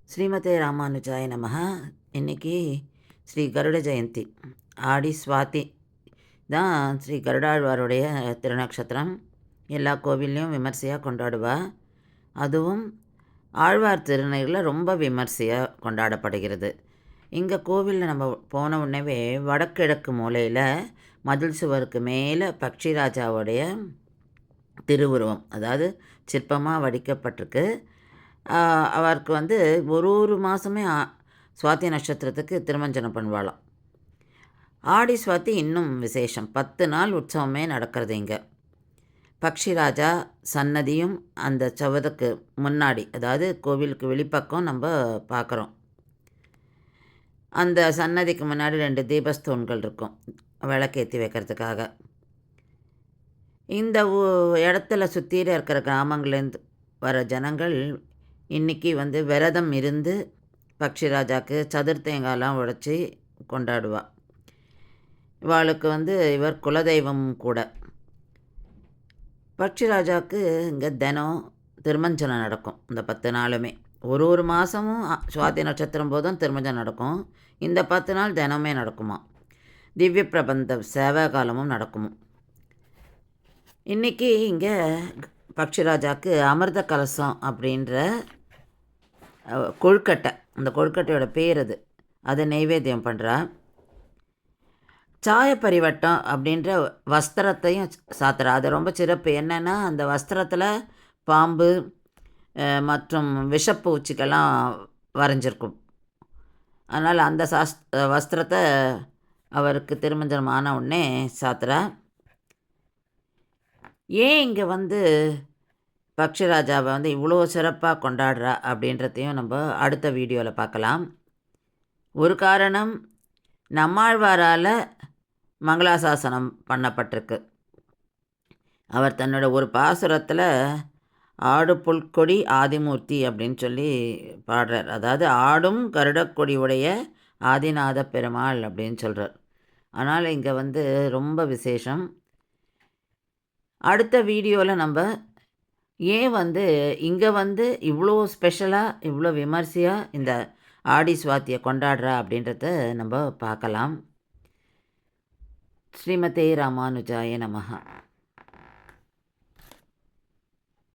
ஸ்ரீமதே ராமானுஜாய நமஹ. இன்றைக்கி ஸ்ரீ கருட ஜெயந்தி, ஆடி சுவாதி தான் ஸ்ரீ கருடாழ்வாருடைய திருநக்ஷத்திரம். எல்லா கோவில்லையும் விமர்சையாக கொண்டாடுவா. அதுவும் ஆழ்வார் திருநீரில் ரொம்ப விமர்சையாக கொண்டாடப்படுகிறது. இங்கே கோவிலில் நம்ம போன உடனே வடகிழக்கு மூலையில் மதில் சுவருக்கு மேலே பக்ஷிராஜாவுடைய திருவுருவம், அதாவது சிற்பமாக வடிக்கப்பட்டிருக்கு. அவருக்கு ஒரு மாதமே சுவாதி நட்சத்திரத்துக்கு திருமஞ்சனம் பண்ணுவாளாம். ஆடி சுவாதி இன்னும் விசேஷம். 10 நாள் உற்சவமே நடக்கிறது இங்கே. பக்ஷிராஜா சன்னதியும் அந்த சவதுக்கு முன்னாடி, அதாவது கோவிலுக்கு வெளிப்பக்கம் நம்ம பார்க்குறோம். அந்த சன்னதிக்கு முன்னாடி 2 தீபஸ்தூன்கள் இருக்கும் விளக்கேற்றி வைக்கிறதுக்காக. இந்த இடத்துல சுற்றில இருக்கிற கிராமங்கள்லேருந்து வர ஜனங்கள் இன்றைக்கி விரதம் இருந்து பக்ஷிராஜாவுக்கு சதுர்த்தேங்காய்லாம் உடைச்சி கொண்டாடுவாள். இவளுக்கு இவர் குலதெய்வம் கூட. பக்ஷிராஜாவுக்கு இங்கே தினம் திருமஞ்சனம் நடக்கும். இந்த 10 நாளுமே ஒரு மாதமும் சுவாதி நட்சத்திரம் போதும் திருமஞ்சனம் நடக்கும். இந்த 10 நாள் தினமே நடக்குமா. திவ்ய பிரபந்த சேவை காலமும் நடக்குமா. இன்றைக்கி இங்கே பக்ஷிராஜாவுக்கு அமிர்த கலசம் அப்படின்ற கொழுக்கட்டை, அந்த கொழுக்கட்டையோட பேர் அதை நைவேத்தியம் பண்ணுறா. சாய பரிவட்டம் அப்படின்ற வஸ்திரத்தையும் சாத்துறா. அது ரொம்ப சிறப்பு. என்னென்னா, அந்த வஸ்திரத்தில் பாம்பு மற்றும் விஷப்பூச்சிக்கெல்லாம் வரைஞ்சிருக்கும். அதனால் அந்த வஸ்திரத்தை அவருக்கு திருமஞ்சனம் ஆன உடனே சாத்துறா. ஏன் இங்கே பக்ஷிராஜாவை இவ்வளோ சிறப்பாக கொண்டாடுறா அப்படின்றதையும் நம்ம அடுத்த வீடியோவில் பார்க்கலாம். ஒரு காரணம், நம்மாழ்வாரால் மங்களாசாசனம் பண்ணப்பட்டிருக்கு. அவர் தன்னோட ஒரு பாசுரத்தில் ஆடு புல்கொடி ஆதிமூர்த்தி அப்படின்னு சொல்லி பாடுறார். அதாவது ஆடும் கருடக்கொடி உடைய ஆதிநாத பெருமாள் அப்படின்னு சொல்கிறார். அதனால் இங்கே ரொம்ப விசேஷம். அடுத்த வீடியோவில் நம்ம ஏன் இங்கே இவ்வளோ ஸ்பெஷலாக, இவ்வளோ விமர்சையாக இந்த ஆடி சுவாத்தியை கொண்டாடுறா அப்படின்றத நம்ம பார்க்கலாம். ஸ்ரீமதே ராமானுஜாய நமஹ.